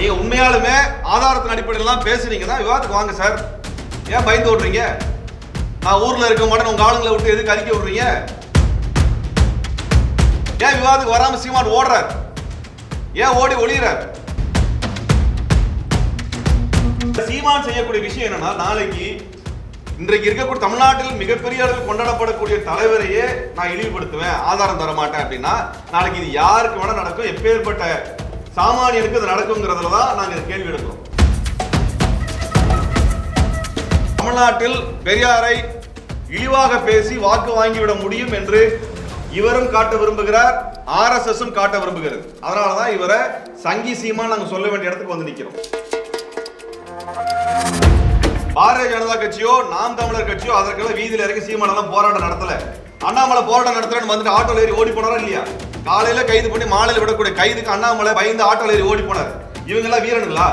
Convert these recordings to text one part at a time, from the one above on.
நீங்க உண்மையாலுமே ஆதாரத்தின் அடிப்படையில் தான் பேசுறீங்கன்னா விவாதத்துக்கு வாங்க சார். ஏன் பயந்து ஓடுறீங்க? நான் ஊர்ல இருக்க மாட்டேன் உங்க ஆளுங்களை விட்டு எதுக்கு அறிக்கை விடுறீங்க? ஏன் விவாதத்துக்கு வராம சீமான் ஓடுறார்? ஏன் ஓடி ஒளிகிறார்? சீமான் செய்யக்கூடிய விஷயம் என்னன்னா, நாளைக்கு இன்றைக்கு இருக்கக்கூடிய தமிழ்நாட்டில் மிகப்பெரிய அளவில் கொண்டாடப்படக்கூடிய தலைவரையே நான் இழிவுபடுத்துவேன், ஆதாரம் தர மாட்டேன் அப்படின்னா நாளைக்கு இது யாருக்கு வேணா நடக்கும், எப்பேற்பட்ட சாமானியனுக்கு இது நடக்குங்கிறதுல தான் நாங்கள் இதை கேள்வி எடுக்கிறோம். தமிழ்நாட்டில் பெரியாரை இழிவாக பேசி வாக்கு வாங்கிவிட முடியும் என்று இவரும் காட்ட விரும்புகிறார், RSSம் காட்ட விரும்புகிறது. அதனாலதான் இவரை சங்கி சீமான் நாங்க சொல்ல வேண்டிய இடத்துக்கு வந்து நிக்கிறோம். பாரதிய ஜனதா கட்சியோ நாம் தமிழர் கட்சியோ அதற்கெல்லாம் வீதியில இறங்கி சீமானெல்லாம் போராட்டம் நடத்தல. அண்ணாமலை போராட்டம் நடத்துறேன்னு வந்துட்டு ஆட்டோல ஏறி ஓடி போனாரா இல்லையா? காலையில கைது பண்ணி மாலையில விடக்கூடிய கைதுக்கு அண்ணாமலை பயந்து ஆட்டோல ஏறி ஓடி போனார். இவங்க எல்லாம் வீரனுங்களா?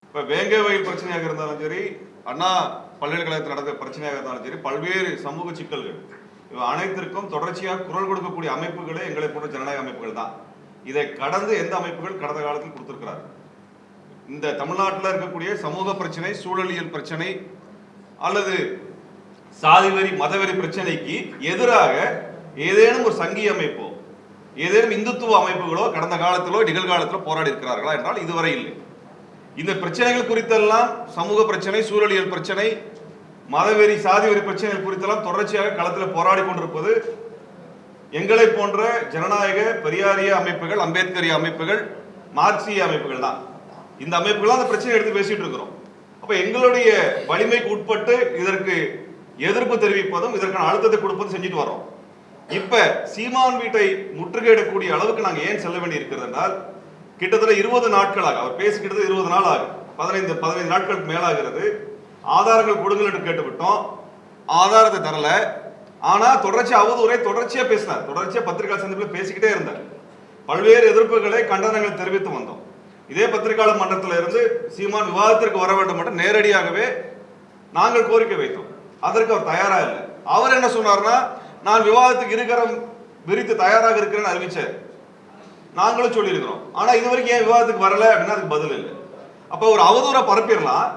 இப்ப வேங்கை வயல் பிரச்சனையாக இருந்தாலும் சரி, அண்ணா பல்கலைக்கழகத்தில் நடக்கிற பிரச்சனையாக இருந்தாலும் சரி, பல்வேறு சமூக சிக்கல்கள் இவ அனைத்திற்கும் தொடர்ச்சியாக குரல் கொடுக்கக்கூடிய அமைப்புகளே எங்களை போன்ற ஜனநாயக அமைப்புகள் தான். இதை கடந்து எந்த அமைப்புகள் கடந்த காலத்தில் கொடுத்திருக்கிறார்? இந்த தமிழ்நாட்டில் இருக்கக்கூடிய சமூக பிரச்சனை, சூழலியல் பிரச்சனை அல்லது சாதிவெறி மதவெறி பிரச்சனைக்கு எதிராக ஏதேனும் ஒரு சங்கி அமைப்போ ஏதேனும் இந்துத்துவ அமைப்புகளோ கடந்த காலத்திலோ நிகழ்காலத்திலோ போராடி இருக்கிறார்களா என்றால் இதுவரை இல்லை. இந்த பிரச்சனைகள் குறித்தெல்லாம் சமூக பிரச்சனை, சூழலியல் பிரச்சனை, மதவெறி சாதிவெறி பிரச்சனைகள் குறித்தெல்லாம் தொடர்ச்சியாக களத்தில் போராடி கொண்டிருப்பது எங்களை போன்ற ஜனநாயக பெரியாரிய அமைப்புகள், அம்பேத்கரிய அமைப்புகள், மார்க்சிய அமைப்புகள் தான். இந்த அமைப்புகள் அந்த பிரச்சனை எடுத்து பேசிட்டு இருக்கிறோம். அப்ப எங்களுடைய வலிமைக்கு உட்பட்டு இதற்கு எதிர்ப்பு தெரிவிப்பதும் இதற்கான அழுத்தத்தை கொடுப்பதும் செஞ்சுட்டு வரோம். இப்ப சீமான் வீட்டை முற்றுகையிடக்கூடிய அளவுக்கு நாங்க ஏன் செல்ல வேண்டி இருக்கிறது என்றால், கிட்டத்தட்ட 20 நாட்களாக அவர் பேசிக்கிட்டது 20 நாள் ஆகும், 15 நாட்களுக்கு மேலாகிறது. ஆதாரங்கள் கொடுங்கள் என்று கேட்டுவிட்டோம், ஆதாரத்தை தரல. ஆனா தொடர்ச்சியா அவதூறை தொடர்ச்சியா பேசினார், தொடர்ச்சியா பத்திரிகை சந்திப்பில் பேசிக்கிட்டே இருந்தார். பல்வேறு எதிர்ப்புகளை, கண்டனங்கள் தெரிவித்து வந்தோம். இதே பத்திரிகையாளர் மன்றத்தில் இருந்து சீமான் விவாதத்திற்கு வர வேண்டும் என்று நேரடியாகவே நாங்கள் கோரிக்கை வைத்தோம். அதற்கு அவர் தயாரா இல்லை. அவர் என்ன சொன்னார்னா, நான் விவாதத்துக்கு இருக்கிற விரித்து தயாராக இருக்கிறேன்னு அறிவிச்சார். நாங்களும் சொல்லியிருக்கிறோம். ஆனா இது வரைக்கும் ஏன் விவாதத்துக்கு வரல அப்படின்னா அதுக்கு பதில் இல்லை. அப்ப ஒரு அவதூறை பரப்பிடலாம்,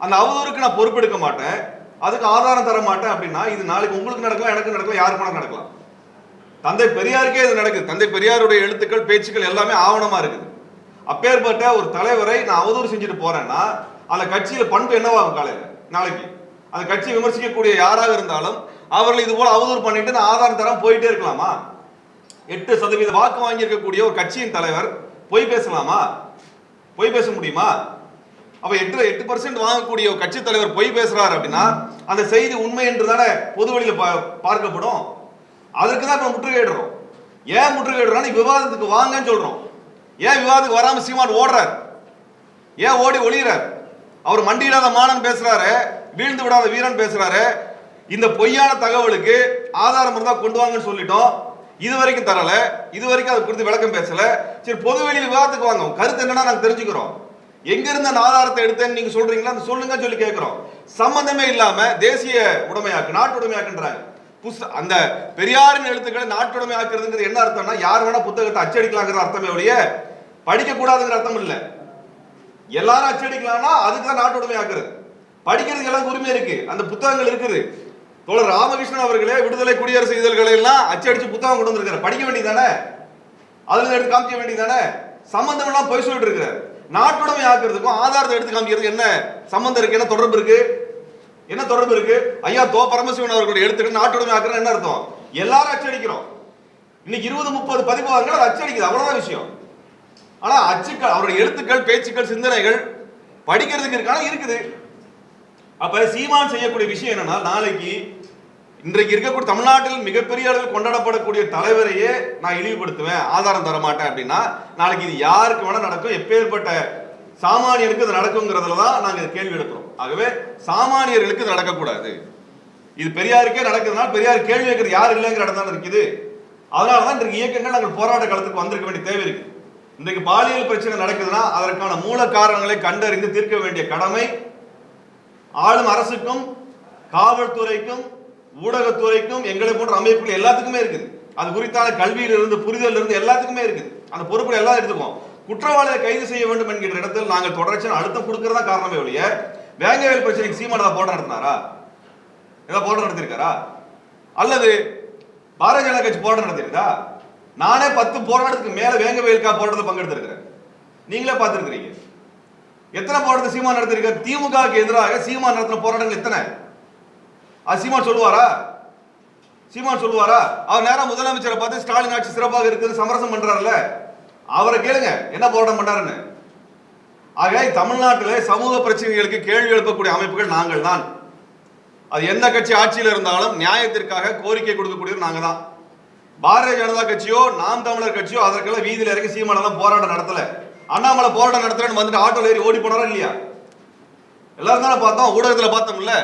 அந்த அவதூறுக்கு நான் பொறுப்பெடுக்க மாட்டேன், அதுக்கு ஆதாரம் தர மாட்டேன் அப்படின்னா இது நாளைக்கு உங்களுக்கு நடக்கலாம், எனக்கு நடக்கலாம், யாருக்கு வேணா நடக்கலாம். தந்தை பெரியாருக்கே இது நடக்குது. தந்தை பெரியாருடைய எழுத்துக்கள், பேச்சுக்கள் எல்லாமே ஆவணமா இருக்குது. அப்பேற்பட்ட ஒரு தலைவரை நான் அவதூறு செஞ்சுட்டு போறேன்னா அந்த கட்சியில பண்பு என்னவாகும்? காலையில நாளைக்கு அந்த கட்சியை விமர்சிக்கக்கூடிய யாராக இருந்தாலும் அவர்கள் இது போல அவதூறு பண்ணிட்டு நான் ஆதாரம் தரம் போயிட்டே இருக்கலாமா? 8% வாக்கு வாங்கி இருக்கக்கூடிய ஒரு கட்சியின் தலைவர் பொய் பேசலாமா? பொய் பேச முடியுமா? அப்ப 8% வாங்கக்கூடிய ஒரு கட்சி தலைவர் பொய் பேசுறாரு அப்படின்னா அந்த செய்தி உண்மை என்று தானே பொது வழியில பார்க்கப்படும். அதற்கு தான் இப்ப முற்றுகையிடுறோம். ஏன் முற்றுகையிடுறோம்? விவாதத்துக்கு வாங்கன்னு சொல்றோம். ஏன் விவாதத்துக்கு வராம சீமான் ஓடுறார்? ஏன் ஓடி ஒளிகிறார்? அவர் மண்டியிடாத மாணன் பேசுறாரு, வீழ்ந்து விடாத வீரன் பேசுறாரு. இந்த பொய்யான தகவலுக்கு ஆதாரம் இருந்தா கொண்டு வாங்கன்னு சொல்லிட்டோம், இது வரைக்கும் தரல, இது வரைக்கும் அதை குறித்து விளக்கம் பேசல. சரி, பொது வெளியில் விவாதத்துக்கு வாங்க, கருத்து என்னன்னா நாங்க தெரிஞ்சுக்கிறோம். எங்க இருந்து அந்த ஆதாரத்தை எடுத்தேன்னு நீங்க சொல்றீங்களா, அந்த சொல்லுங்க சொல்லி கேட்கிறோம். சம்பந்தமே இல்லாம தேசிய உடைமையாக்கு, நாட்டுடைமையாக்குன்றாங்க. அந்த பெரியாரின் எழுத்துக்களை நாட்டுடைமையாக்குறதுங்கிறது என்ன அர்த்தம்னா, யார் வேணா புத்தகத்தை அச்சடிக்கலாங்கிற அர்த்தமே ஒழிய படிக்க கூடாதுங்கிற அர்த்தம் இல்ல. எல்லாரும் அச்சடிக்கலாம்னா அதுக்கு தான் நாட்டுடைமையாக்குறது. படிக்கிறதுக்கு எல்லாம் உரிமை இருக்கு, அந்த புத்தகங்கள் இருக்குது. தோழர் ராமகிருஷ்ணன் அவர்களே விடுதலை குடியரசு இதழ்களை எல்லாம் அச்சடிச்சு புத்தகம் கொண்டு வந்திருக்காரு. படிக்க வேண்டியதானே, அதுல எடுத்து காமிக்க வேண்டியதானே. சம்பந்தம் எல்லாம் போய் சொல்லிட்டு இருக்கிறார். நாட்டுடைமை ஆக்குறதுக்கும் ஆதாரத்தை எடுத்து காமிக்கிறதுக்கு என்ன சம்பந்தம் இருக்கு? என்ன தொடர்பு இருக்கு? என்ன தொடர்பு இருக்கு? ஐயா தோ பரமசிவன் அவர்களுடைய எழுத்துக்கள் நாட்டுடைமை ஆக்குறது என்ன அர்த்தம்? எல்லாரும் அச்சடிக்கிறோம். இன்னைக்கு 20-30 பதிப்பாளர்கள் அதை அச்சடிக்குது, அவ்வளவுதான் விஷயம். ஆனா அச்சுக்கள், அவருடைய எழுத்துக்கள், பேச்சுக்கள், சிந்தனைகள் படிக்கிறதுக்கு இருக்கான இருக்குது. அப்ப சீமான் செய்யக்கூடிய விஷயம் என்னன்னா, நாளைக்கு இன்றைக்கு இருக்கக்கூடிய தமிழ்நாட்டில் மிகப்பெரிய அளவில் கொண்டாடப்படக்கூடிய தலைவரையே நான் இழிவுபடுத்துவேன், ஆதாரம் தர மாட்டேன் அப்படின்னா நாளைக்கு இது யாருக்கு வேணா நடக்கும், எப்பேற்பட்ட சாமானியருக்கு இது நடக்குங்கிறதுல தான் நாங்க கேள்வி எடுக்கிறோம். ஆகவே சாமானியர்களுக்கு இது நடக்கக்கூடாது. இது பெரியாருக்கே நடக்குதுன்னா பெரியார் கேள்வி கேட்கறது யார் இல்லைங்கிற இடம் தான் இருக்குது. அதனாலதான் இன்றைக்கு இயக்கங்கள் நாங்கள் போராட்ட காலத்துக்கு வந்திருக்க வேண்டிய தேவை இருக்கு. இன்றைக்கு பாலியல் பிரச்சனை நடக்குதுன்னா அதற்கான மூல காரணங்களை கண்டறிந்து தீர்க்க வேண்டிய கடமை ஆளும் அரசுக்கும், காவல்துறைக்கும், ஊடகத்துறைக்கும், எங்களை போன்ற அமைப்புகள் எல்லாத்துக்குமே இருக்குது. அது குறித்தான கல்வியிலிருந்து புரிதல் இருந்து எல்லாத்துக்குமே இருக்குது. அந்த பொறுப்புகள் எல்லாம் எடுத்துக்குவோம். குற்றவாளியை கைது செய்ய வேண்டும் என்கிற இடத்தில் நாங்கள் தொடர்ச்சியான அழுத்தம் கொடுக்கறதா காரணமே ஒழிய வேங்கவேல் பிரச்சனைக்கு சீமான் ஏதாவது போராட்டம் நடத்தினாரா? ஏதாவது போராட்டம் நடத்திருக்காரா? அல்லது பாரதிய ஜனதா கட்சி போராட்டம் நடத்திருக்கா? நானே 10 போராட்டத்துக்கு மேல வேங்கவேலுக்கா போராட்டத்தில் பங்கெடுத்திருக்கிறேன். நீங்களே பார்த்திருக்கிறீங்க. எத்தனை போராட்டத்தை சீமான் நடத்திருக்காரு? திமுகவுக்கு எதிராக சீமான் நடத்தின போராட்டங்கள் எத்தனை? அது சீமான் சொல்லுவாரா? சீமான் சொல்லுவாரா? அவர் நேரம் முதலமைச்சரை பார்த்து ஸ்டாலின் ஆட்சி சிறப்பாக இருக்குது சமரசம் பண்றாருல்ல, அவரை கேளுங்க என்ன போராட்டம் பண்ணாருன்னு. ஆக தமிழ்நாட்டில் சமூக பிரச்சனைகளுக்கு கேள்வி எழுப்பக்கூடிய அமைப்புகள் நாங்கள் தான். அது எந்த கட்சி ஆட்சியில் இருந்தாலும் நியாயத்திற்காக கோரிக்கை கொடுக்கக்கூடியவர் நாங்க தான். பாரதிய ஜனதா கட்சியோ நாம் தமிழர் கட்சியோ அதற்கெல்லாம் வீதியில் இறங்கி சீமானெல்லாம் போராட்டம் நடத்தல. அண்ணாமலை போராட்டம் நடத்துறேன்னு வந்துட்டு ஆட்டோல ஏறி ஓடி போனாரா இல்லையா? எல்லாரும் தானே பார்த்தோம், ஊடகத்தில் பார்த்தோம்ல.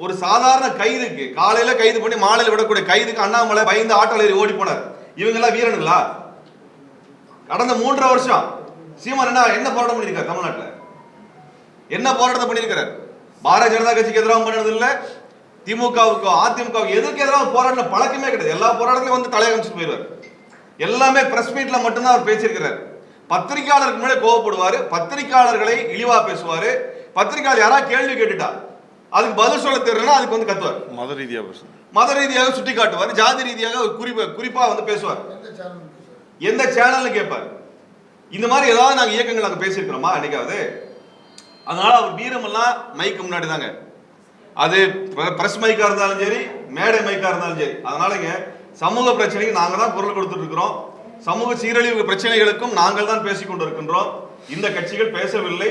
ஒரு சாதாரண கைதுக்கு காலையில கைது பண்ணி மாலையில் விடக்கூடிய கைதுக்கு அண்ணாமலை பயந்து ஆட்டோல ஏறி ஓடி போனார். இவங்க எல்லாம் வீரனுங்களா? கடந்த 3.5 வருஷம் சீமான் என்ன போராட்டம் பண்ணிருக்காரு? தமிழ்நாட்டில் என்ன போராட்டத்தை பண்ணிருக்கிறார்? பாரதிய ஜனதா கட்சிக்கு எதிராக பண்ணது இல்ல, திமுகவுக்கோ அதிமுகவுக்கு எதுக்கு எதிராக போராட்டம் பழக்கமே கிடையாது. எல்லா போராட்டத்திலும் வந்து தலையை காமிச்சிட்டு போயிடுவார். எல்லாமே பிரஸ் மீட்ல மட்டும்தான் அவர் பேசியிருக்கிறார். பத்திரிகையாளருக்கு முன்னாடி கோவப்படுவாரு, பத்திரிகையாளர்களை இழிவா பேசுவாரு. பத்திரிகையாளர் யாராவது கேள்வி கேட்டுட்டா அதுக்கு பதில் சொல்ல தெரியலன்னா அதுக்கு வந்து கத்துவார். மத ரீதியாக சுட்டி காட்டுவார், ஜாதி ரீதியாக குறிப்பா வந்து பேசுவார். எந்த சேனல்னு கேட்பார். இந்த மாதிரி ஏதாவது நாங்க இயக்கங்கள் நாங்க பேசியிருக்கிறோமா என்னைக்காவது? அதனால அவர் வீரமெல்லாம் மைக்கு முன்னாடி தாங்க. அது பிரஸ் மைக்கா இருந்தாலும் சரி, மேடை மைக்கா இருந்தாலும் சரி. அதனாலங்க சமூக பிரச்சனைக்கு நாங்க தான் குரல் கொடுத்துட்டு இருக்கிறோம். சமூக சீரழிவு பிரச்சனைகளுக்கும் நாங்கள் தான் பேசிக் கொண்டிருக்கின்றோம். இந்த கட்சிகள் பேசவில்லை.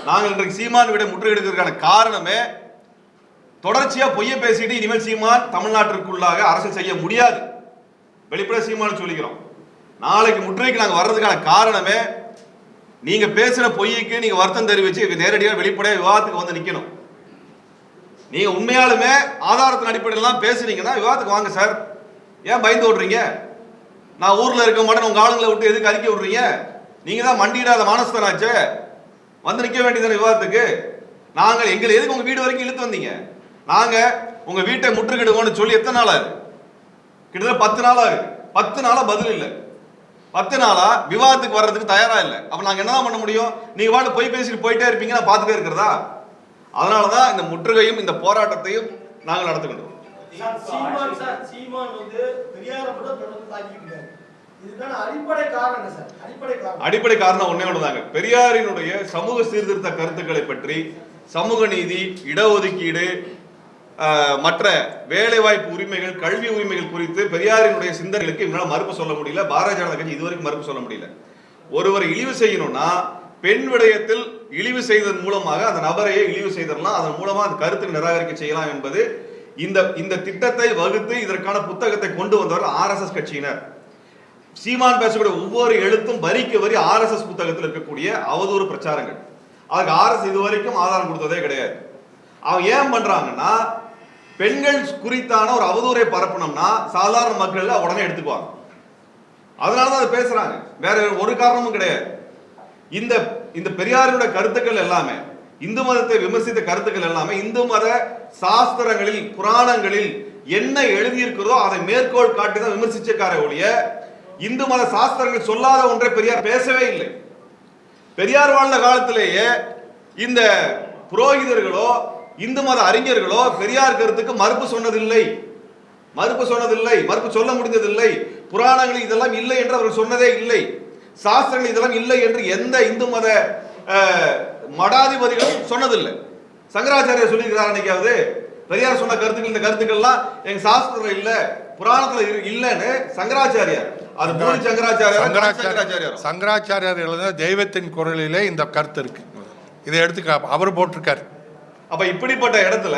நாங்கள் இன்றைக்கு சீமான் விட முற்றுகையிடுவதற்கான காரணமே தொடர்ச்சியா பொய்ய பேசிட்டு இனிமேல் சீமான் தமிழ்நாட்டிற்குள்ளாக அரசியல் செய்ய முடியாது. வெளிப்பட சீமான் சொல்லிக்கிறோம். நாளைக்கு முற்றுகைக்கு நாங்க வர்றதுக்கான காரணமே நீங்க பேசுற பொய்க்கு நீங்க வருத்தம் தெரிவிச்சு நேரடியாக வெளிப்படையா விவாதத்துக்கு வந்து நிக்கணும். நீங்க உண்மையாலுமே ஆதாரத்தின் அடிப்படையில் பேசுறீங்கன்னா விவாதத்துக்கு வாங்க சார். ஏன் பயந்து ஓடுறீங்க? நான் ஊர்ல இருக்க மாட்டேன் உங்க ஆளுங்களை விட்டு எதுக்கு அறிக்கை விடுறீங்க? நீங்க தான் மண்டியிடாத மானஸ்தனாச்சே, வந்து நிக்க வேண்டியதான விவாதத்துக்கு. நாங்கள் எங்களை எதுக்கு உங்க வீடு வரைக்கும் இழுத்து வந்தீங்க? நாங்க உங்க வீட்டை முற்றுகிடுவோம்னு சொல்லி எத்தனை நாள் ஆகுது? கிட்டத்தட்ட 10 நாள் ஆகுது. 10 நாளா பதில் இல்லை. 10 நாளா விவாதத்துக்கு வர்றதுக்கு தயாரா இல்லை. அப்ப நாங்க என்னதான் பண்ண முடியும்? நீங்க வாட்டு போய் பேசிட்டு போயிட்டே இருப்பீங்க, நான் பார்த்துட்டே இருக்கிறதா? அதனாலதான் இந்த முற்றுகையும் இந்த போராட்டத்தையும் நாங்கள் நடத்துகின்றோம். அடிப்படை காரணம் ஒன்னே ஒண்ணுதாங்க. பெரியாரினுடைய சமூக சீர்திருத்த கருத்துக்களை பற்றி, சமூக நீதி, இடஒதுக்கீடு, மற்ற வேலை வாய்ப்பு உரிமைகள், கல்வி உரிமைகள் குறித்து பெரியாரினுடைய சிந்தனைகளுக்கு இவங்களால மறுப்பு சொல்ல முடியல. பாரதிய ஜனதா கட்சி இதுவரைக்கும் மறுப்பு சொல்ல முடியல. ஒருவரை இழிவு செய்யணும்னா பெண் விடயத்தில் இழிவு செய்ததன் மூலமாக அந்த நபரையே இழிவு செய்தரலாம், அதன் மூலமா அந்த கருத்துக்கு நிராகரிக்க செய்யலாம் என்பது இந்த திட்டத்தை வகுத்து இதற்கான புத்தகத்தை கொண்டு வந்தவர் RSS கட்சியினர். சீமான் பேசக்கூடிய ஒவ்வொரு எழுத்தும் வரிக்கு வரி RSS புத்தகத்தில் இருக்கக்கூடிய அவதூறு பிரச்சாரங்கள். அதுக்கு RSS இதுவரைக்கும் ஆதாரம் கொடுத்ததே கிடையாது. அவங்க ஏன் பண்றாங்கன்னா, பெண்கள் குறித்தான ஒரு அவதூறை பரப்பணும்னா சாதாரண மக்கள் உடனே எடுத்துக்குவாங்க. அதனாலதான் அதை பேசுறாங்க, வேற ஒரு காரணமும் கிடையாது. இந்த பெரியாருடைய கருத்துக்கள் எல்லாமே, இந்து மதத்தை விமர்சித்த கருத்துக்கள் எல்லாமே இந்து மத சாஸ்திரங்களில், புராணங்களில் என்ன எழுதியிருக்கிறதோ அதை மேற்கோள் காட்டி தான் விமர்சிச்சக்கார ஒழிய இந்து மத சாஸ்திரங்கள் சொல்லாத ஒன்றை பெரியார் பேசவே இல்லை. பெரியார் வாழ்ந்த காலத்திலேயே இந்த புரோகிதர்களோ இந்து மத அறிஞர்களோ பெரியார் கருத்துக்கு மறுப்பு சொன்னதில்லை, மறுப்பு சொல்ல முடிந்ததில்லை. புராணங்கள் இதெல்லாம் இல்லை என்று அவர்கள் சொன்னதே இல்லை. சாஸ்திரங்கள் இதெல்லாம் இல்லை என்று எந்த இந்து மத மடாதிபதிகளும் சொன்னதில்லை. சங்கராச்சாரியர் சொல்லியிருக்கிறார் அன்னைக்காவது பெரியார் சொன்ன கருத்துக்கள், இந்த கருத்துக்கள்லாம் எங்க சாஸ்திரம் இல்ல, புராணத்துல இல்லன்னு சங்கராச்சாரியார், அது பூரி சங்கராச்சாரியார் எழுதின தெய்வத்தின் குரலிலே இந்த கருத்து இருக்கு. இதை எடுத்து அவர் போட்டிருக்காரு. அப்ப இப்படிப்பட்ட இடத்துல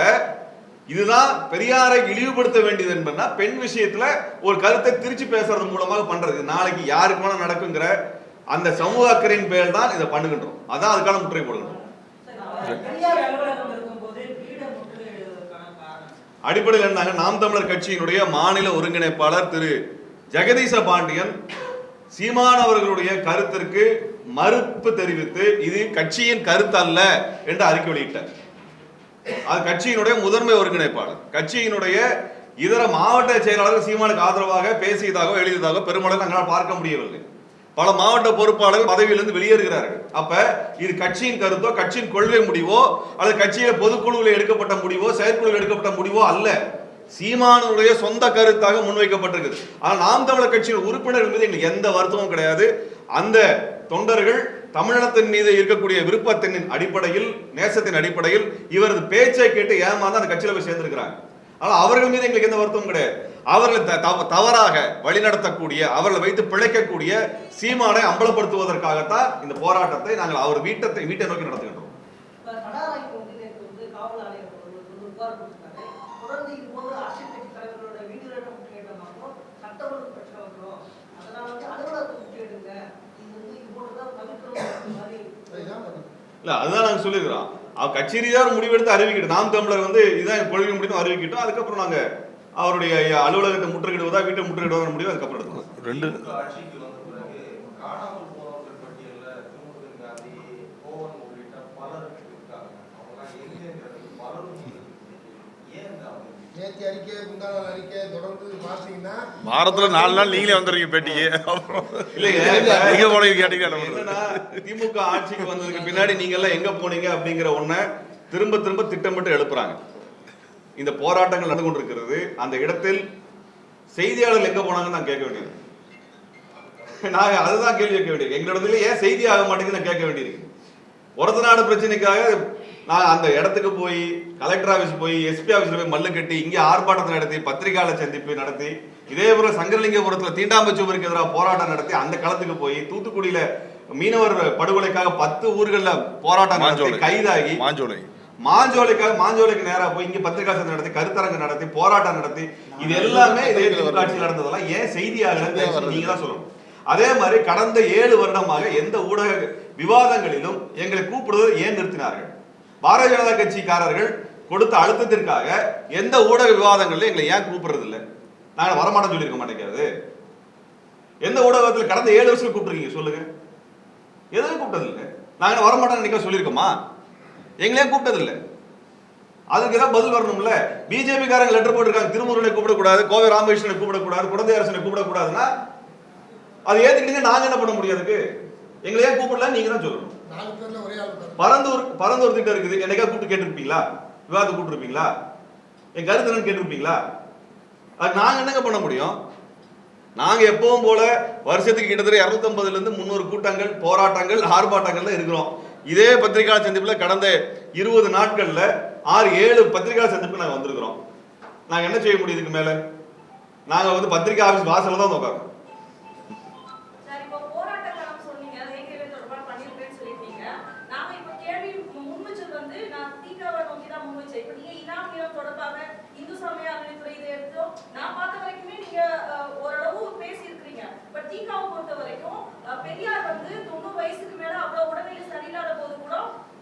இதுதான் பெரியாரை இழிவுபடுத்த வேண்டியது என்பதுனா பெண் விஷயத்துல ஒரு கருத்தை திருச்சி பேசுறது மூலமாக பண்றது. நாளைக்கு யாருக்கு வேணா நடக்குங்கிற அந்த சமூக அக்கறையின் பெயர் தான் இதை பண்ணுகின்றோம். அதான் அதுக்கான முற்றுகை போடுகின்றோம். அடிப்படையில் என்னங்க, நாம் தமிழர் கட்சியினுடைய மாநில ஒருங்கிணைப்பாளர் திரு ஜெகதீச பாண்டியன் சீமான் அவர்களுடைய கருத்திற்கு மறுப்பு தெரிவித்து இது கட்சியின் கருத்து அல்ல என்று அறிக்கை வெளியிட்டார். அது கட்சியினுடைய முதன்மை ஒருங்கிணைப்பாளர். கட்சியினுடைய இதர மாவட்ட செயலாளர்கள் சீமானுக்கு ஆதரவாக பேசியதாகவோ எழுதியதாகவோ பெருமளவில் நாங்களால் பார்க்க முடியவில்லை. பல மாவட்ட பொறுப்பாளர்கள் பதவியிலிருந்து வெளியேறுகிறார்கள். அப்ப இது கட்சியின் கருத்தோ கட்சியின் கொள்கை முடிவோ அல்லது கட்சியில பொதுக்குழுவில் எடுக்கப்பட்ட முடிவோ செயற்குழுவில் எடுக்கப்பட்ட முடிவோ அல்ல, சீமானுடைய சொந்த கருத்தாக முன்வைக்கப்பட்டிருக்குது. ஆனால் நாம் தமிழர் கட்சியின் உறுப்பினர்கள் மீது எங்களுக்கு எந்த வருத்தமும் கிடையாது. அந்த தொண்டர்கள் தமிழினத்தின் மீது இருக்கக்கூடிய விருப்பத்தின் அடிப்படையில், நேசத்தின் அடிப்படையில் இவரது பேச்சை கேட்டு ஏமாந்து அந்த கட்சியில போய் சேர்ந்திருக்கிறாங்க. ஆனால் அவர்கள் மீது எங்களுக்கு எந்த வருத்தமும் கிடையாது. அவர்கள் தவறாக வழிநடத்தக்கூடிய, அவர்களை வைத்து பிழைக்கக்கூடிய சீமானை அம்பலப்படுத்துவதற்காகத்தான் இந்த போராட்டத்தை நாங்கள் அவர் வீட்டை நோக்கி நடத்துகின்றோம். இல்ல, அதுதான் நாங்க சொல்லிருக்கிறோம். கட்சி ரீதியாக முடிவெடுத்து அறிவிக்கிட்டோம். நாம் தமிழர் வந்து இதுதான் கொள்கை முடிவு அறிவிக்கிட்டோம். அதுக்கப்புறம் நாங்க அவருடைய அலுவலகத்தை முற்றுகிடுவதா வீட்டை முற்றுகிடுவதா முடிவு அதுக்கப்புறம் எடுத்தோம். ரெண்டு வாரத்துல 4 நாள் நீங்களே வந்துருங்க பேட்டிக்கு. திமுக ஆட்சிக்கு வந்ததுக்கு பின்னாடி நீங்க எல்லாம் எங்க போனீங்க அப்படிங்கிற ஒண்ண திரும்ப திரும்ப திட்டமிட்டு எழுப்புறாங்க. இந்த போராட்டங்கள் நடந்து கொண்டிருக்கிறது. அந்த இடத்தில் செய்தியாளர்கள் எங்க போனாங்கன்னு நான் கேட்க வேண்டியது. நாங்க அதுதான் கேள்வி கேட்க வேண்டியது. எங்களிடத்துல ஏன் செய்தி ஆக மாட்டேங்குன்னு நான் கேட்க வேண்டியிருக்கு. ஒருத்த நாடு பிரச்சனைக்காக நான் அந்த இடத்துக்கு போய் கலெக்டர் ஆபீஸ் போய் எஸ்பி ஆபீஸ்ல போய் மல்லு கட்டி இங்கே ஆர்ப்பாட்டத்தை நடத்தி பத்திரிகையாளர் சந்திப்பு நடத்தி இதே போல சங்கரலிங்கபுரத்துல தீண்டாம்பச்சூருக்கு எதிராக போராட்டம் நடத்தி அந்த களத்துக்கு போய் தூத்துக்குடியில மீனவர் படுகொலைக்காக 10 ஊர்கள்ல போராட்டம் நடத்தி கைதாகி மாஞ்சோலைக்கு நேரா போய் இங்க பத்திரிகை சந்திப்பு நடத்தி கருத்தரங்கு நடத்தி போராட்டம் நடத்தி இது எல்லாமே இதே ஆட்சியில் நடந்ததெல்லாம் ஏன் செய்தியாளர்கள் நீங்க தான் சொல்லணும். அதே மாதிரி கடந்த 7 வருடமாக எந்த ஊடக விவாதங்களிலும் எங்களை கூப்பிடுவதை ஏன் நிறுத்தினார்கள்? பாரதிய ஜனதா கட்சிக்காரர்கள் கொடுத்த அழுத்தத்திற்காக எந்த ஊடக விவாதங்கள்ல எங்களை ஏன் கூப்பிடுறது இல்லை? நாங்க வரமாட்டோம் சொல்லியிருக்க மாட்டேங்கிறது. எந்த ஊடகத்தில் கடந்த 7 வருஷம் கூப்பிட்டுருக்கீங்க சொல்லுங்க? எதுவும் கூப்பிட்டது இல்லை. நாங்க வரமாட்டோம் நினைக்க சொல்லியிருக்கோமா? எங்களே கூப்பிட்டது இல்லை. அதுக்கு ஏதாவது பதில் வரணும்ல. பிஜேபி காரங்க லெட்டர் போட்டிருக்காங்க, திருமுருகனை கூப்பிடக்கூடாது, கோவை ராமகிருஷ்ணனை கூப்பிடக்கூடாது, குழந்தை அரசனை கூப்பிடக்கூடாதுன்னா அது ஏத்துக்கிட்டீங்க. நாங்க என்ன பண்ண முடியாதுக்கு? எங்களை ஏன் கூப்பிடல நீங்க தான் சொல்லணும். பரந்தூர் திட்டம் இருக்குது, என்னைக்கா கூப்பிட்டு கேட்டுருப்பீங்களா? விவாதம் கூப்பிட்டுருப்பீங்களா? என் கருத்து என்னன்னு கேட்டுருப்பீங்களா? அதுக்கு நாங்க என்னங்க பண்ண முடியும்? நாங்க எப்பவும் போல வருஷத்துக்கு கிட்டத்தட்ட 250 இருந்து 300 கூட்டங்கள், போராட்டங்கள், ஆர்ப்பாட்டங்கள்ல இருக்கிறோம். இதே பத்திரிகையாளர் சந்திப்புல கடந்த 20 நாட்கள்ல 6-7 பத்திரிகையாளர் சந்திப்பு நாங்க வந்திருக்கிறோம். நாங்க என்ன செய்ய முடியும் இதுக்கு மேல? நாங்க வந்து பத்திரிகை ஆபீஸ் வாசல்ல தான் உட்காரோம். பெரியார் வந்து 90 வயசுக்கு மேல அவ்வளவு உடல்நிலை சரியில்லாத போது கூட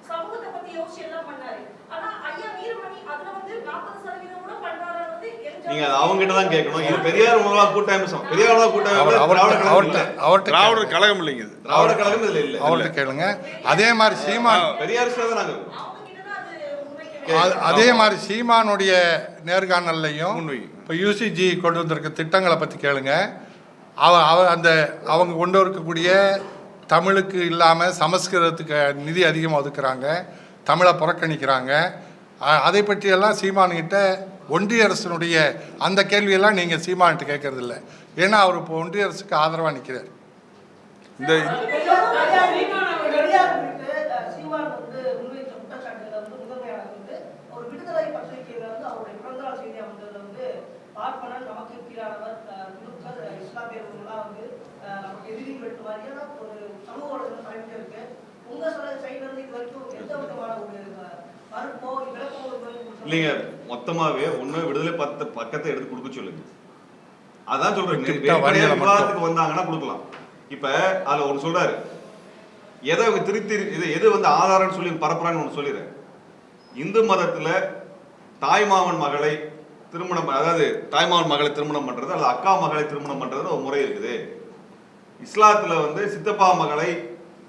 சமூகத்தை பத்தி யோசிச்சு எல்லாம் பண்ணாரு. ஆனா ஐயா வீரமணி அதுல வந்து 40% கூட பண்றாரு. வந்து நீங்க அவங்க கிட்ட தான் கேட்கணும். இது பெரியார் உணர்வா கூட்டமைப்பு, பெரியார் உணர்வா கூட்டமைப்பு திராவிடர் கழகம் இல்லைங்க. இது திராவிடர் கழகம் இதுல இல்ல. அவர்கிட்ட கேளுங்க. அதே மாதிரி சீமான் பெரியார் தான் நாங்க அதே மாதிரி சீமானுடைய நேர்காணல்லையும் இப்போ யூசிஜி கொண்டு வந்திருக்க திட்டங்களை பற்றி கேளுங்க. அவங்க கொண்டு இருக்கக்கூடிய தமிழுக்கு இல்லாமல் சமஸ்கிருதத்துக்கு நிதி அதிகமாக ஒதுக்குறாங்க, தமிழை புறக்கணிக்கிறாங்க. அதை பற்றியெல்லாம் சீமான்கிட்ட ஒன்றிய அரசினுடைய அந்த கேள்வியெல்லாம் நீங்கள் சீமான்கிட்ட கேட்கறது இல்லை. ஏன்னா அவர் இப்போ ஒன்றிய அரசுக்கு ஆதரவாக நிற்கிறார். இந்த இல்லைங்க, மொத்தமாவே ஒண்ணு விடுதலை பக்கத்தை எடுத்து கொடுக்க சொல்லுங்க. அதான் சொல்றேன். விவாதத்துக்கு வந்தாங்கன்னா கொடுக்கலாம். இப்ப அதுல ஒண்ணு சொல்றாரு, எதை அவங்க திருத்தி எது வந்து ஆதாரம் சொல்லி பரப்புறான்னு ஒண்ணு சொல்லிடுறேன். இந்து மதத்துல தாய்மாமன் மகளை திருமணம், அதாவது தாய்மாமன் மகளை திருமணம் பண்றது அல்லது அக்கா மகளை திருமணம் பண்றது ஒரு முறை இருக்குது. இஸ்லாத்துல வந்து சித்தப்பா மகளை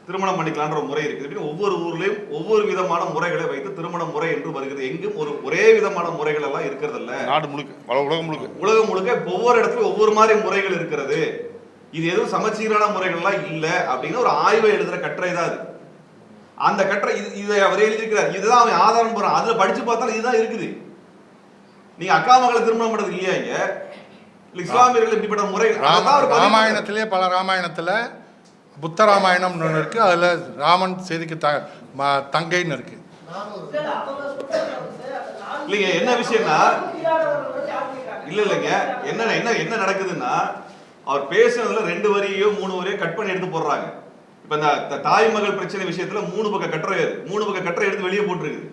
திருமணம் பண்ணிக்கலான்ற ஒரு முறை இருக்குது. ஒவ்வொரு ஊர்லயும் ஒவ்வொரு விதமான முறைகளை வைத்து திருமண முறை என்று வருகிறது. எங்கும் ஒரே விதமான முறைகள் எல்லாம் இருக்கிறது இல்ல. நாடு முழுக்க, உலகம் முழுக்க ஒவ்வொரு இடத்துலயும் ஒவ்வொரு மாதிரி முறைகள் இருக்கிறது. இது எதுவும் சமச்சீரான முறைகள்லாம் இல்ல அப்படின்னு ஒரு ஆய்வை எழுதுற கட்டுரை தான் அது. அந்த கட்டுரை இதை அவர் எழுதியிருக்கிறார். இதுதான் அவன் ஆதாரம் போறான். அதுல படிச்சு பார்த்தாலும் இதுதான் இருக்குது. நீங்க அக்கா மகளை திருமணம் பண்றது இல்லையா இங்க? இஸ்லாமியர்கள் இப்படிப்பட்ட முறை ராமாயணத்திலே பல ராமாயணத்துல புத்த ராமாயணம் இருக்கு. அதுல ராமன் செய்திக்கு தங்கைன்னு இருக்கு. இல்லைங்க, என்ன விஷயம்னா இல்லைங்க என்ன நடக்குதுன்னா அவர் பேசுனதுல 2 வரியோ 3 வரியோ கட் பண்ணி எடுத்து போடுறாங்க. இப்ப இந்த தாய் மகள் பிரச்சனை விஷயத்துல 3 பக்க கட்டுரை 3 பக்க கட்டுரை எடுத்து வெளியே போட்டுருக்குது.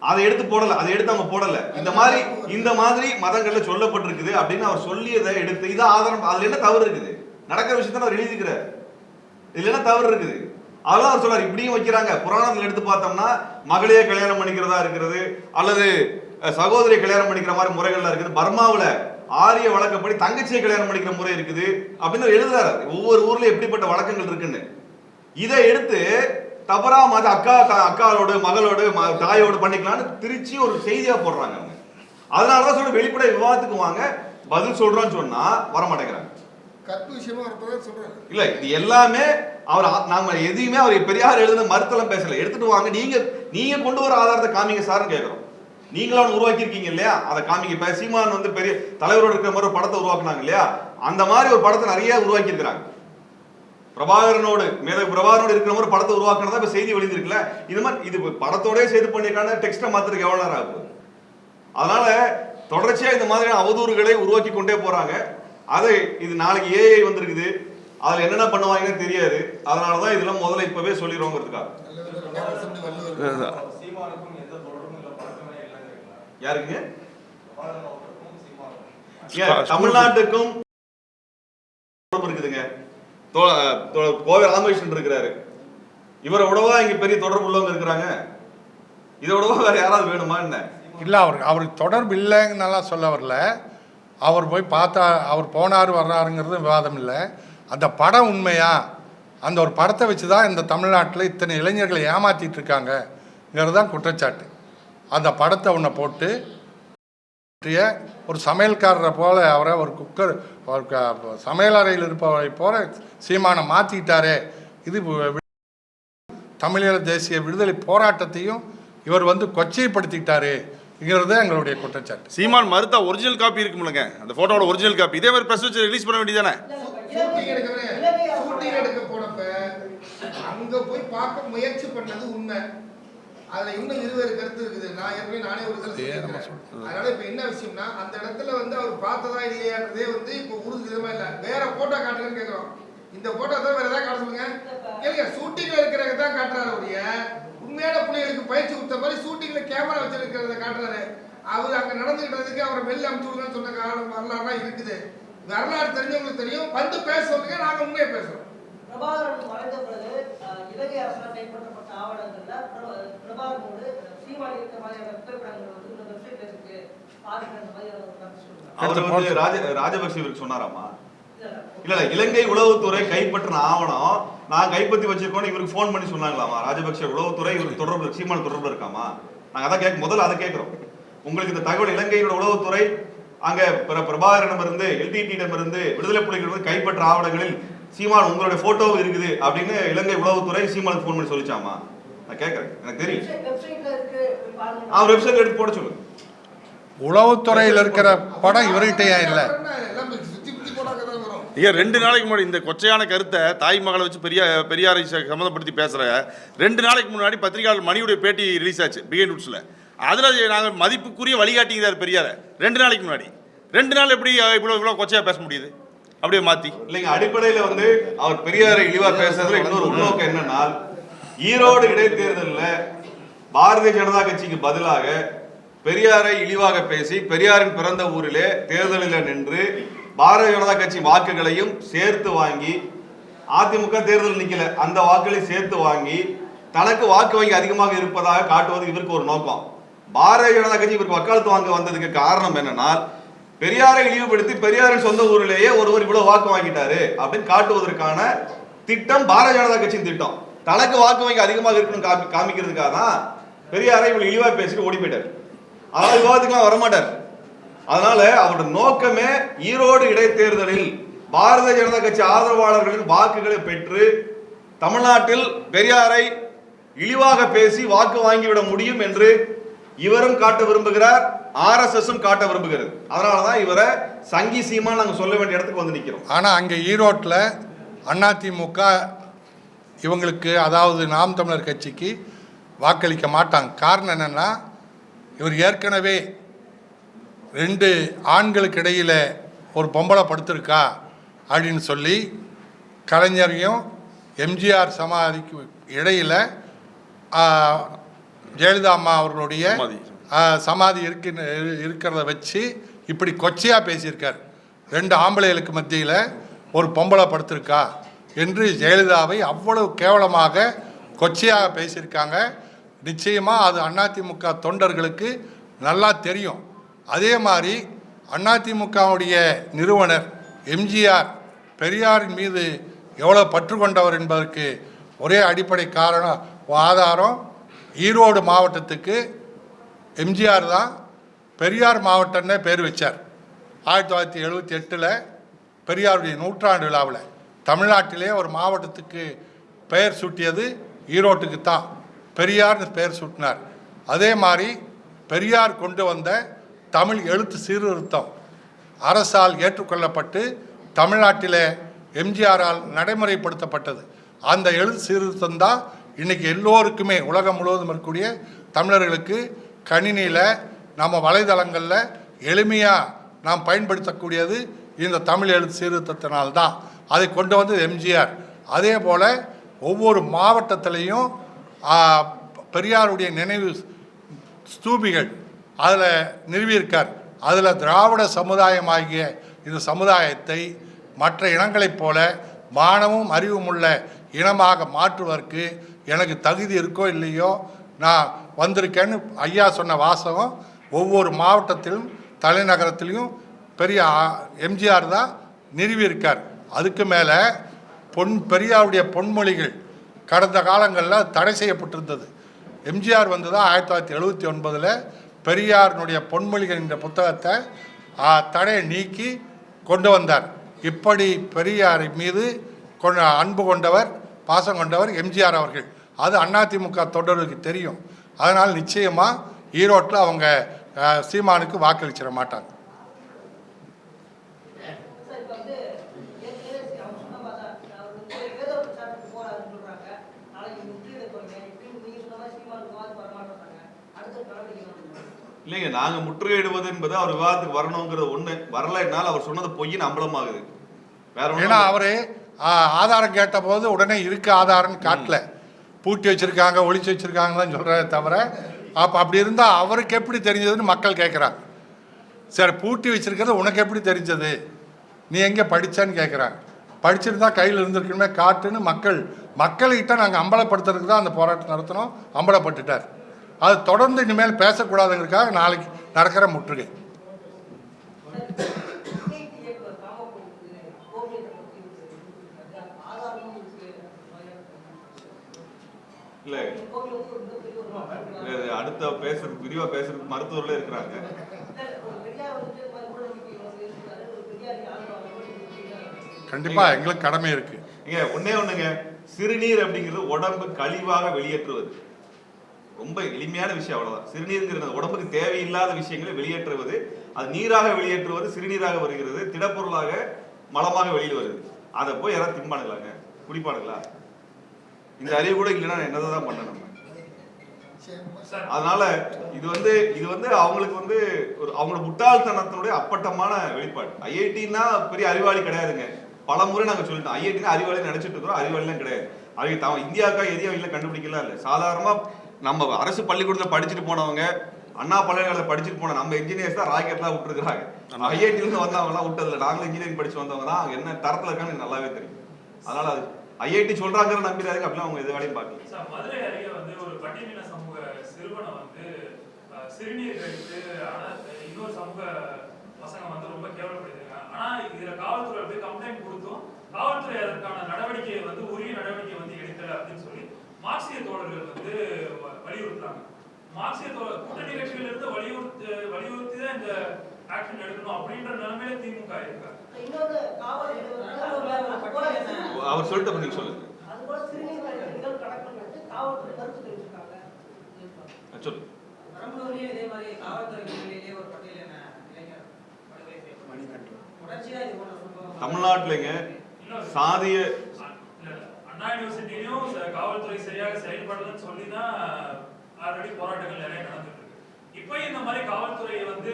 அதை எடுத்து போடல, அதை எடுத்து அவங்க போடல. இந்த மாதிரி மதங்கள்ல சொல்லப்பட்டிருக்குது அப்படின்னு அவர் சொல்லியதை எடுத்து இதான் ஆதாரம். அதுல என்ன தவறு இருக்குது? நடக்கிற விஷயத்த அவர் எழுதிக்கிறார். இதுல என்ன தவறு இருக்குது? அதெல்லாம் அவர் சொல்றாரு. இப்படியும் வைக்கிறாங்க. புராணத்துல எடுத்து பார்த்தோம்னா மகளையே கல்யாணம் பண்ணிக்கிறதா இருக்கிறது, அல்லது சகோதரியை கல்யாணம் பண்ணிக்கிற மாதிரி முறைகள்லாம் இருக்குது. பர்மாவுல ஆரிய வழக்கப்படி தங்கச்சியை கல்யாணம் பண்ணிக்கிற முறை இருக்குது அப்படின்னு எழுதுறாரு. ஒவ்வொரு ஊர்ல எப்படிப்பட்ட வழக்கங்கள் இருக்குன்னு இதை எடுத்து தவறா மாதிரி அக்காவோடு மகளோடு தாயோடு பண்ணிக்கலாம்னு திருச்சி ஒரு செய்தியா போடுறாங்க. அவங்க அதனாலதான் சொல்ற வெளிப்படை விவாதத்துக்கு வாங்க பதில் சொல்றோம்னு சொன்னா வரமாட்டேங்கிறாங்க. இல்ல இது எல்லாமே அவர் நாங்க எதையுமே அவர் பெரியார் எழுதுன மறுத்தலம் பேசல. எடுத்துட்டு வாங்க, நீங்க கொண்டு வர ஆதாரத்தை காமிங்க சார்னு கேட்கிறோம். நீங்களும் உருவாக்கி இருக்கீங்க இல்லையா, அதை காமிங்க. இப்ப சீமான் வந்து பெரிய தலைவரோடு இருக்கிற மாதிரி ஒரு படத்தை உருவாக்குனாங்க இல்லையா, அந்த மாதிரி ஒரு படத்தை நிறைய உருவாக்கி இருக்கிறாங்க. பிரபாகரனோடு பிரபாகரனோடு இருக்கிற மாதிரி படத்தை உருவாக்குனதா இப்ப செய்தி வெளியிருக்குல்ல. இது மாதிரி இது படத்தோடய செய்து பண்ணிருக்காங்க. டெக்ஸ்ட மாத்திரக்கு எவ்வளவு நேரம் ஆகுது? அதனால தொடர்ச்சியா இந்த மாதிரியான அவதூறுகளை உருவாக்கி கொண்டே போறாங்க. அது இது நாளைக்கு ஏஐ வந்திருக்குது, அதுல என்னென்ன பண்ணுவாங்கன்னு தெரியாது. அதனாலதான் இதெல்லாம் முதல்ல இப்பவே சொல்லிடுவோங்கிறதுக்காக. யாருக்குங்க? தமிழ்நாட்டுக்கும் இருக்குதுங்க. கோவை ராமகிருஷ்ணன் இருக்கிறாரு. இவரை விடவா இங்க பெரிய தொடர்பு உள்ளவங்க இருக்கிறாங்க. இதை விடவா வேற யாராவது வேணுமா என்ன? இல்ல அவருக்கு தொடர்பு இல்லைன்னு சொல்ல வரல. அவர் போய் பார்த்தா அவர் போனாரு வர்றாருங்கிறது விவாதம் இல்லை. அந்த படம் உண்மையா? அந்த ஒரு படத்தை வச்சு தான் இந்த தமிழ்நாட்டில் இத்தனை இளைஞர்களை ஏமாத்திட்டு இருக்காங்கிறது தான் குற்றச்சாட்டு. அந்த படத்தை ஒன்றை போட்டு ஒரு சமையல்காரரை போல அவரை ஒரு குக்கர் சமையலறையில் இருப்பவரை போல சீமானை மாற்றிக்கிட்டாரே. இது தமிழீழ தேசிய விடுதலை போராட்டத்தையும் இவர் கொச்சைப்படுத்திக்கிட்டாரு இங்கிறது எங்களுடைய குற்றச்சாட்டு. சீமான் மறுத்தா ஒரிஜினல் காப்பி இருக்குமில்லங்க, அந்த போட்டோட ஒரிஜினல் காப்பி இதே மாதிரி பிரஸ் வச்சு ரிலீஸ் பண்ண வேண்டியதானே? எடுக்க போனப்ப அங்க போய் பார்க்க முயற்சி பண்ணது உண்மை. அதுல இன்னும் 20 கருத்து இருக்குது. நானே ஒரு கருத்து. அதனால இப்ப என்ன விஷயம்னா அந்த இடத்துல அவர் பார்த்ததா இல்லையான்றதே இப்ப உறுதிதமா இல்ல. வேற போட்டோ காட்டுறேன்னு கேட்கிறோம். இந்த போட்டோ தான் வேற ஏதாவது காட்ட சொல்லுங்க. கேளுங்க, ஷூட்டிங்ல இருக்கிறத தான் காட்டுறாரு. அவருடைய உண்மையான பிள்ளைகளுக்கு பயிற்சி கொடுத்த மாதிரி ஷூட்டிங்ல கேமரா வச்சிருக்கிறத காட்டுறாரு. அவர் அங்க நடந்துகிட்டதுக்கு அவரை வெளில அமுச்சு விடுங்கன்னு சொன்ன காலம் வரலாறுலாம் இருக்குது. வரலாறு தெரிஞ்சவங்களுக்கு தெரியும். பேச சொல்லுங்க, நாங்க உண்மையை பேசுறோம். பிரபாகரன் மறைந்த பிறகு இலங்கை அரசால் கைப்பற்றப்பட்ட ஆவணங்கள்ல பிரபாகரனோடு சீமான் இருக்கிற மாதிரியான புகைப்படங்கள் இந்த வெப்சைட்ல இருக்கு பாருங்க. அந்த மாதிரி ராஜபக்சே இவருக்கு சொன்னாராமா? இல்ல இலங்கை உளவுத்துறை கைப்பற்றின ஆவணம் நான் கைப்பற்றி வச்சிருக்கோம் இவருக்கு போன் பண்ணி சொன்னாங்களாமா? ராஜபக்சே உளவுத்துறை இவருக்கு தொடர்பு சீமான் தொடர்பு இருக்காமா? நாங்க அதான் முதல்ல அதை கேட்கிறோம். உங்களுக்கு இந்த தகவல் இலங்கையோட உளவுத்துறை அங்க பிரபாகரனிடமிருந்து எல்டிடியிடமிருந்து விடுதலை புலிகளிடம் கைப்பற்ற ஆவணங்களில் சீமான் உங்களுடைய போட்டோவும் இருக்குது அப்படின்னு இலங்கை உளவுத்துறை சீமானுக்கு போன் பண்ணி சொல்லிச்சாமா? நான் கேட்கறேன், எனக்கு தெரியும். வெப்சைட்ல எடுத்து போட சொல்லுங்க. உளவுத்துறையில் இருக்கிற படம் இவர்கிட்டயா இல்ல? 2 நாளைக்கு முன்னாடி இந்த கொச்சையான கருத்தை தாய் மகளை வச்சு பெரியாரை சம்மந்தப்படுத்தி பேசுற 2 நாளைக்கு முன்னாடி பத்திரிகையாளர் மணியுடைய பேட்டி ரிலீஸ் ஆச்சு பிகைண்ட் வுட்ஸ்ல. அதுல நாங்கள் மதிப்புக்குரிய வழிகாட்டிங்கிறார் பெரியார 2 நாளைக்கு முன்னாடி. 2 நாள் எப்படி இவ்வளவு கொச்சையா பேச முடியுது? அப்படியே மாத்தி இல்லைங்க. அடிப்படையில அவர் பெரியாரை இழிவா பேசுறதுல இன்னொரு உள்நோக்கம் என்னன்னா, ஈரோடு இடைத்தேர்தலில் பாரதிய ஜனதா கட்சிக்கு பதிலாக பெரியாரை இழிவாக பேசி பெரியாரின் பிறந்த ஊரிலே தேர்தலில் நின்று பாரதிய ஜனதா கட்சி வாக்குகளையும் சேர்த்து வாங்கி, அதிமுக தேர்தல் நிக்கல அந்த வாக்குகளை சேர்த்து வாங்கி தனக்கு வாக்கு வங்கி அதிகமாக இருப்பதாக காட்டுவது இவருக்கு ஒரு நோக்கம். பாரதிய ஜனதா கட்சி இவருக்கு வக்காலத்து வாங்க வந்ததுக்கு காரணம் என்னன்னா, பெரியாரை இழிவுபடுத்தி பெரியாரின் சொந்த ஊரிலேயே ஒருவர் இவ்வளவு வாக்கு வாங்கிட்டாரு அப்படின்னு காட்டுவதற்கான திட்டம் பாரதிய ஜனதா கட்சியின் திட்டம். தனக்கு வாக்கு வங்கி அதிகமாக இருக்கணும் காமிக்கிறதுக்காக தான் பெரியாரை இவ்வளவு இழிவா பேசிட்டு ஓடி போயிட்டார். அதனால விவாதத்துக்குலாம் வரமாட்டார். அதனால அவருடைய நோக்கமே ஈரோடு இடைத்தேர்தலில் பாரதிய ஜனதா கட்சி ஆதரவாளர்களின் வாக்குகளை பெற்று தமிழ்நாட்டில் பெரியாரை இழிவாக பேசி வாக்கு வாங்கிவிட முடியும் என்று இவரும் காட்ட விரும்புகிறார், RSSம் காட்ட விரும்புகிறது. அதனாலதான் இவரை சங்கி சீமா நாங்க சொல்ல வேண்டிய இடத்துக்கு வந்து நிக்கிறோம். ஆனா அங்க ஈரோட்டில் அதிமுக இவங்களுக்கு, அதாவது நாம் தமிழர் கட்சிக்கு வாக்களிக்க மாட்டாங்க. காரணம் என்னன்னா, இவர் ஏற்கனவே 2 ஆண்களுக்கு இடையில் ஒரு பொம்பளை படுத்திருக்கா அப்படின்னு சொல்லி கலைஞரையும் எம்ஜிஆர் சமாதிக்கு இடையில் ஜெயலலிதா அம்மா அவர்களுடைய சமாதி இருக்கிறத வச்சு இப்படி கொச்சையாக பேசியிருக்கார். 2 ஆம்பளைகளுக்கு மத்தியில் ஒரு பொம்பளை படுத்திருக்கா என்று ஜெயலலிதாவை அவ்வளவு கேவலமாக கொச்சையாக பேசியிருக்காங்க. நிச்சயமாக அது அதிமுக தொண்டர்களுக்கு நல்லா தெரியும். அதே மாதிரி அதிமுகவுடைய நிறுவனர் எம்ஜிஆர் பெரியாரின் மீது எவ்வளோ பற்று கொண்டவர் என்பதற்கு ஒரே அடிப்படை காரணம் ஆதாரம், ஈரோடு மாவட்டத்துக்கு எம்ஜிஆர் தான் பெரியார் மாவட்டம்னே பேர் வச்சார். 1978 பெரியாருடைய 100ஆண்டு விழாவில் தமிழ்நாட்டிலே ஒரு மாவட்டத்துக்கு பெயர் சூட்டியது ஈரோட்டுக்கு தான், பெரியார்னு பெயர் சூட்டினார். அதே மாதிரி பெரியார் கொண்டு வந்த தமிழ் எழுத்து சீர்திருத்தம் அரசால் ஏற்றுக்கொள்ளப்பட்டு தமிழ்நாட்டிலே எம்ஜிஆரால் நடைமுறைப்படுத்தப்பட்டது. அந்த எழுத்து சீர்திருத்தம் தான் இன்றைக்கி எல்லோருக்குமே உலகம் முழுவதும் இருக்கக்கூடிய தமிழர்களுக்கு கணினியில் நம்ம வலைதளங்களில் எளிமையாக நாம் பயன்படுத்தக்கூடியது இந்த தமிழ் எழுத்து சீர்திருத்தத்தினால்தான். அதை கொண்டு வந்தது எம்ஜிஆர். அதே போல் ஒவ்வொரு மாவட்டத்திலையும் பெரியாருடைய நினைவு ஸ்தூபிகள் அதில் நிறுவியிருக்கார். அதில் திராவிட சமுதாயமாகிய இந்த சமுதாயத்தை மற்ற இனங்களைப் போல மானமும் அறிவும் உள்ள இனமாக மாற்றுவதற்கு எனக்கு தகுதி இருக்கோ இல்லையோ நான் வந்திருக்கேன்னு ஐயா சொன்ன வாசகம் ஒவ்வொரு மாவட்டத்திலும் தலைநகரத்திலையும் பெரிய எம்ஜிஆர் தான் நிறுவியிருக்கார். அதுக்கு மேலே பெரியாருடைய பொன்மொழிகள் கடந்த காலங்களில் தடை செய்யப்பட்டிருந்தது. எம்ஜிஆர் வந்து தான் 1979 பெரியாரினுடைய பொன்மொழிகள் என்ற புத்தகத்தை தடையை நீக்கி கொண்டு வந்தார். இப்படி பெரியார் மீது அன்பு கொண்டவர், பாசம் கொண்டவர் எம்ஜிஆர் அவர்கள். அது அதிமுக தொண்டர்களுக்கு தெரியும். அதனால் நிச்சயமாக ஈரோட்டில் அவங்க சீமானுக்கு வாக்களிச்சிட மாட்டாங்க. இல்லைங்க, நாங்க முற்றுகையிடுவது என்பது அவர் விவாதத்துக்கு வரணுங்கிறது ஒண்ணு, வரலைன்னால அவர் சொன்னது பொய்ன்னு அம்பலமாகுது. வேற ஒண்ணு. ஏன்னா அவரு ஆதாரம் கேட்ட போது உடனே இருக்க ஆதாரம் காட்டல, பூட்டி வச்சிருக்காங்க ஒளிச்சு வச்சிருக்காங்க தான் சொல்றதே தவிர, அப்போ அப்படி இருந்தால் அவருக்கு எப்படி தெரிஞ்சதுன்னு மக்கள் கேட்குறாங்க. சரி, பூட்டி வச்சிருக்கிறது உனக்கு எப்படி தெரிஞ்சது, நீ எங்கே படித்தான்னு கேட்குறாங்க. படிச்சிருந்தா கையில் இருந்திருக்கணுமே காட்டுன்னு மக்கள்கிட்ட நாங்கள் அம்பலப்படுத்துறதுக்கு தான் அந்த போராட்டம் நடத்தினோம். அம்பலப்பட்டுட்டார். அது தொடர்ந்து இனிமேல் பேசக்கூடாதுங்கிறதுக்காக நாளைக்கு நடக்கிற முற்றுகை. இல்ல அடுத்த பேசுறதுக்கு விரிவா பேசுறதுக்கு மருத்துவர்களே இருக்கிறாங்க. கண்டிப்பா எங்களுக்கு கடமை இருக்கு. ஒண்ணுங்க, சிறுநீர் அப்படிங்கிறது உடம்பு கழிவாக வெளியேற்றுவது ரொம்ப எளிமையான விஷயம், அவ்வளவுதான். சிறுநீர்ங்கிறது உடம்புக்கு தேவையில்லாத விஷயங்களை வெளியேற்றுவது, அது நீராக வெளியேற்றுவது, சிறுநீராக வருகிறது, திடப்பொருளாக மலமாக வெளியில் வருது. அதை போய் யாராவது திம்பானுங்களாங்க, குடிப்பானுங்களா? இந்த அறிவு கூட இல்லைன்னா என்னதான் பண்ணணும். அதனால இது வந்து அவங்களுக்கு வந்து ஒரு அவங்களோட முட்டாள்தனத்தினுடைய அப்பட்டமான வெளிப்பாடு. ஐஐடினா பெரிய அறிவாளி கிடையாதுங்க. பல முறை நாங்க சொல்லிட்டோம், ஐஐடினா அறிவாளி நினைச்சிட்டு இருக்கிறோம், அறிவாளிலாம் கிடையாது. அவங்க இந்தியாவுக்கா எதையும் இல்லை கண்டுபிடிக்கலாம் இல்லை. சாதாரணமா நம்ம அரசு பள்ளிக்கூடத்தில் படிச்சுட்டு போனவங்க, அண்ணா பல்கலைக்கழகத்தில் படிச்சுட்டு போன நம்ம இன்ஜினியர்ஸ் தான் ராக்கெட்லாம் விட்டுருக்காங்க. ஐஐடியிலிருந்து வந்தவங்கலாம் விட்டதில்லை, நாங்களும் இன்ஜினியரிங் படிச்சு வந்தவங்க தான். அவங்க என்ன தரத்தில் இருக்கான்னு எனக்கு நல்லாவே தெரியும். அதனால அது ஐஐடி சொல்றாங்க நம்பிடாதீங்க, அப்படிலாம் அவங்க எது வேலையும் பார்க்கல. மதுரை அருகே வந்து ஒரு பட்டியலின சமூக சிறுவனை வந்து சிறுநீர் கழித்து இன்னொரு சமூக பசங்க வந்து ரொம்ப கேவலப்படுத்திருக்காங்க. ஆனா இதுல காவல்துறை போய் கம்ப்ளைண்ட் கொடுத்தும் காவல்துறை அதற்கான நடவடிக்கையை வந்து அப்படின்னு சொல்லி மார்க்சிய தோழர்கள் வந்து வலியுறுத்துறாங்க. மார்க்சிய கூட்டணி கட்சிகள் இருந்து வலியுறுத்தி தான் இந்த ஆக்ஷன் எடுக்கணும் அப்படின்ற நிலைமையில திமுக இருக்கா? இன்னொரு காவல் அவர் சொல்லிட்டு நீங்க சொல்லுங்க. அதுபோல சிறுநீர் நிகழ்வு கணக்கு காவல்துறை கருத்து தெரிவிச்சிருக்காங்க. சொல்லு. பெரம்பலூர்லயே இதே மாதிரி காவல்துறை பிரிவிலேயே ஒரு பட்டியலான இளைஞர் படுகொலை செய்யப்பட்டார். தொடர்ச்சியா இது போன்ற சம்பவம் தமிழ்நாட்டுலங்க சாதிய அண்ணா யூனிவர்சிட்டியும் காவல்துறை சரியாக செயல்படலன்னு சொல்லி தான் ஆல்ரெடி போராட்டங்கள் நிறைய நடந்துட்டு இருக்கு. இப்போ இந்த மாதிரி காவல்துறையை வந்து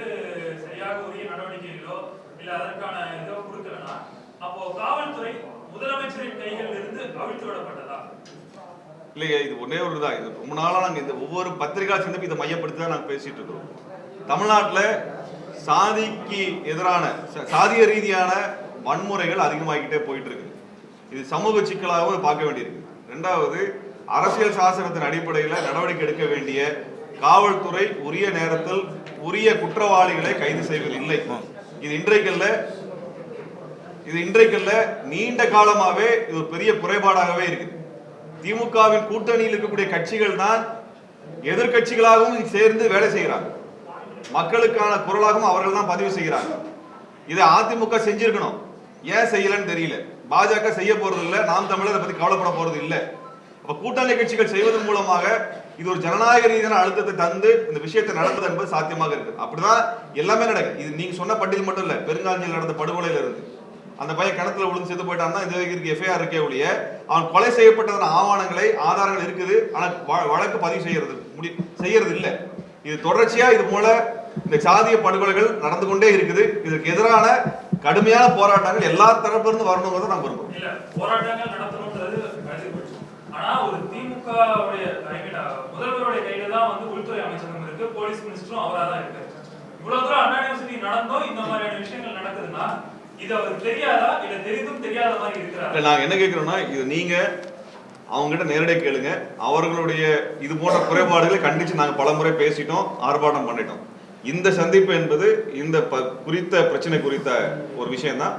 சரியாக உரிய நடவடிக்கைகளோ இல்ல அதற்கான இதோ கொடுக்கலன்னா அப்போ காவல்துறை முதலமைச்சரின் கைகளில் இருந்து அவிழ்த்து விடப்பட்டதா? இல்லையா, இது ஒன்னே ஒரு தான். இது ரொம்ப நாளா நாங்க இந்த ஒவ்வொரு பத்திரிகா சந்திப்பு இதை மையப்படுத்தி தான் நாங்க பேசிட்டு இருக்கோம். தமிழ்நாட்டுல சாதிக்கு எதிரான சாதிய ரீதியான வன்முறைகள் அதிகமாகிக்கிட்டே போயிட்டு இருக்கு. இது சமூக சிக்கலாகவும் பார்க்க வேண்டியிருக்கு. ரெண்டாவது, அரசியல் சாசனத்தின் அடிப்படையில் நடவடிக்கை எடுக்க வேண்டிய காவல்துறை உரிய நேரத்தில் உரிய குற்றவாளிகளை கைது செய்வதில்லை. இது இன்றைக்கல்ல நீண்ட காலமாவே இது ஒரு பெரிய குறைபாடாகவே இருக்கு. திமுகவின் கூட்டணியில் இருக்கக்கூடிய கட்சிகள் தான் எதிர்கட்சிகளாகவும் சேர்ந்து வேலை செய்கிறாங்க. மக்களுக்கான குரலாகவும் அவர்கள் தான் பதிவு செய்கிறாங்க. இதை அதிமுக செஞ்சிருக்கணும், ஏன் செய்யலன்னு தெரியல. பாஜக செய்ய போறது இல்லை, நாம் தமிழரை பத்தி கவலைப்பட போறது இல்லை. அப்ப கூட்டணி கட்சிகள் செய்வதன் மூலமாக இது ஒரு ஜனநாயக ரீதியான அழுத்தத்தை தந்து இந்த விஷயத்தை நடப்பது என்பது சாத்தியமாக இருக்கு. அப்படிதான் எல்லாமே நடக்குது. இது நீங்க சொன்ன பட்டியல் மட்டும் இல்ல, பெருங்காஞ்சியில் நடந்த படுகொலையில இருந்து அந்த பையன் கிணத்துல விழுந்து செத்து போயிட்டான்னா இந்த வரைக்கும் எஃப்ஐஆர் இருக்கே ஒழிய அவன் கொலை செய்யப்பட்டதன் ஆவணங்களை ஆதாரங்கள் இருக்குது, ஆனால் வழக்கு பதிவு செய்யறது இல்லை. இது தொடர்ச்சியா இது போல இந்த சாதிய படுகொலைகள் நடந்து கொண்டே இருக்குது. இதற்கு எதிரான கடுமையான போராட்டங்கள் எல்லா தரப்புல இருந்து வரணுங்கிறத நான் விரும்புறேன். இல்ல, போராட்டங்கள் நடத்தணும்ன்றது ஆனா ஒரு திமுக முதல்வருடைய கையில தான் வந்து உள்துறை அமைச்சகம் இருக்கு, போலீஸ் மினிஸ்டரும் அவரா தான் இருக்கு. இவ்வளவு தூரம் அண்ணா யூனிவர்சிட்டி நடந்தும் இந்த மாதிரியான விஷயங்கள் நடக்குதுன்னா இது அவருக்கு தெரியாதா, இல்ல தெரிந்தும் தெரியாத மாதிரி இருக்கிறார்? நாங்க என்ன கேட்கிறோம்னா, இது நீங்க அவங்க கிட்ட நேரடியாக கேளுங்க. அவர்களுடைய இது போன்ற குறைபாடுகளை கண்டிச்சு நாங்க பலமுறை பேசிட்டோம், ஆர்ப்பாட்டம் பண்ணிட்டோம். இந்த சந்திப்பு என்பது இந்த குறித்த பிரச்சனை குறித்த ஒரு விஷயம் தான்.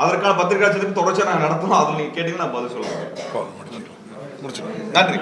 அதற்கான பத்திரிகை சந்திப்பு தொடர்ச்சியா நாங்க நடத்தணும். அதில் நீங்க கேட்டீங்கன்னா நான் பதில் சொல்லுவேன். முடிச்சுக்கோங்க. நன்றி.